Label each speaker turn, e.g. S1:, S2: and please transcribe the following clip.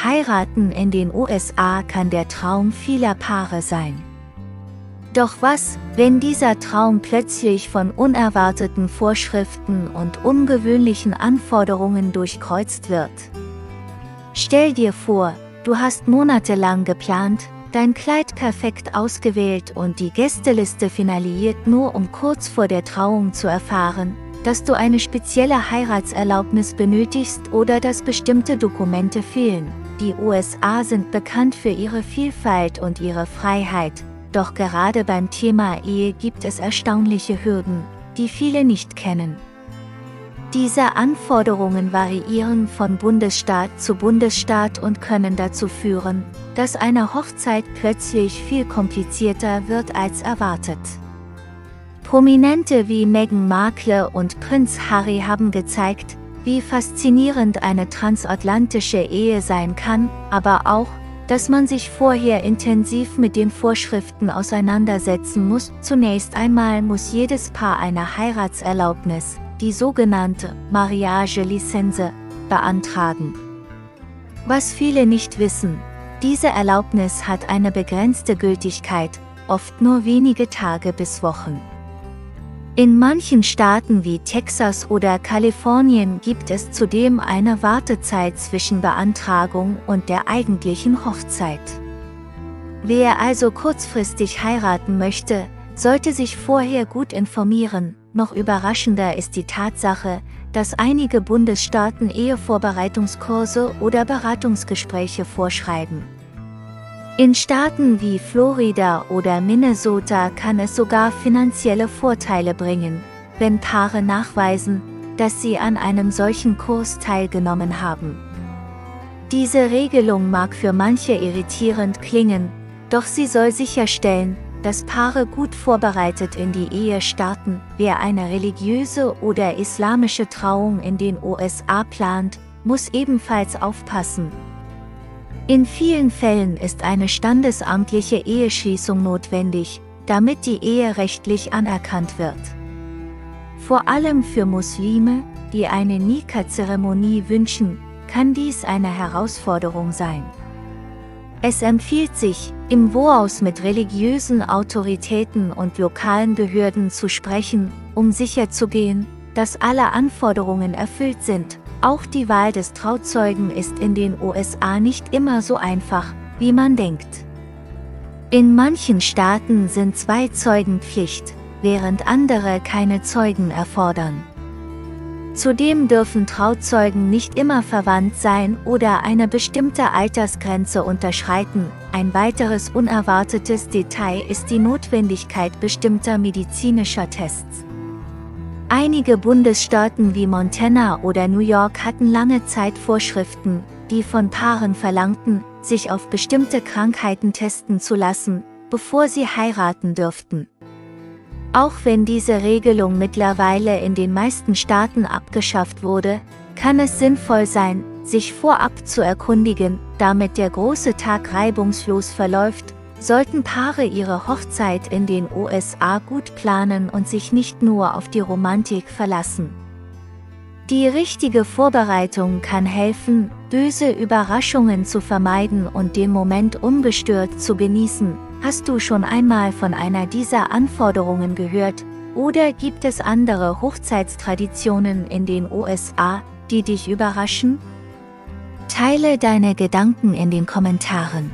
S1: Heiraten in den USA kann der Traum vieler Paare sein. Doch was, wenn dieser Traum plötzlich von unerwarteten Vorschriften und ungewöhnlichen Anforderungen durchkreuzt wird? Stell dir vor, du hast monatelang geplant, dein Kleid perfekt ausgewählt und die Gästeliste finalisiert, nur um kurz vor der Trauung zu erfahren, dass du eine spezielle Heiratserlaubnis benötigst oder dass bestimmte Dokumente fehlen. Die USA sind bekannt für ihre Vielfalt und ihre Freiheit, doch gerade beim Thema Ehe gibt es erstaunliche Hürden, die viele nicht kennen. Diese Anforderungen variieren von Bundesstaat zu Bundesstaat und können dazu führen, dass eine Hochzeit plötzlich viel komplizierter wird als erwartet. Prominente wie Meghan Markle und Prinz Harry haben gezeigt, wie faszinierend eine transatlantische Ehe sein kann, aber auch, dass man sich vorher intensiv mit den Vorschriften auseinandersetzen muss. Zunächst einmal muss jedes Paar eine Heiratserlaubnis, die sogenannte Mariage-Lizenz, beantragen. Was viele nicht wissen, diese Erlaubnis hat eine begrenzte Gültigkeit, oft nur wenige Tage bis Wochen. In manchen Staaten wie Texas oder Kalifornien gibt es zudem eine Wartezeit zwischen Beantragung und der eigentlichen Hochzeit. Wer also kurzfristig heiraten möchte, sollte sich vorher gut informieren. Noch überraschender ist die Tatsache, dass einige Bundesstaaten Ehevorbereitungskurse oder Beratungsgespräche vorschreiben. In Staaten wie Florida oder Minnesota kann es sogar finanzielle Vorteile bringen, wenn Paare nachweisen, dass sie an einem solchen Kurs teilgenommen haben. Diese Regelung mag für manche irritierend klingen, doch sie soll sicherstellen, dass Paare gut vorbereitet in die Ehe starten. Wer eine religiöse oder islamische Trauung in den USA plant, muss ebenfalls aufpassen. In vielen Fällen ist eine standesamtliche Eheschließung notwendig, damit die Ehe rechtlich anerkannt wird. Vor allem für Muslime, die eine Nikah-Zeremonie wünschen, kann dies eine Herausforderung sein. Es empfiehlt sich, im Voraus mit religiösen Autoritäten und lokalen Behörden zu sprechen, um sicherzugehen, dass alle Anforderungen erfüllt sind. Auch die Wahl des Trauzeugen ist in den USA nicht immer so einfach, wie man denkt. In manchen Staaten sind 2 Zeugen Pflicht, während andere keine Zeugen erfordern. Zudem dürfen Trauzeugen nicht immer verwandt sein oder eine bestimmte Altersgrenze unterschreiten. Ein weiteres unerwartetes Detail ist die Notwendigkeit bestimmter medizinischer Tests. Einige Bundesstaaten wie Montana oder New York hatten lange Zeit Vorschriften, die von Paaren verlangten, sich auf bestimmte Krankheiten testen zu lassen, bevor sie heiraten dürften. Auch wenn diese Regelung mittlerweile in den meisten Staaten abgeschafft wurde, kann es sinnvoll sein, sich vorab zu erkundigen. Damit der große Tag reibungslos verläuft, sollten Paare ihre Hochzeit in den USA gut planen und sich nicht nur auf die Romantik verlassen. Die richtige Vorbereitung kann helfen, böse Überraschungen zu vermeiden und den Moment ungestört zu genießen. Hast du schon einmal von einer dieser Anforderungen gehört, oder gibt es andere Hochzeitstraditionen in den USA, die dich überraschen? Teile deine Gedanken in den Kommentaren.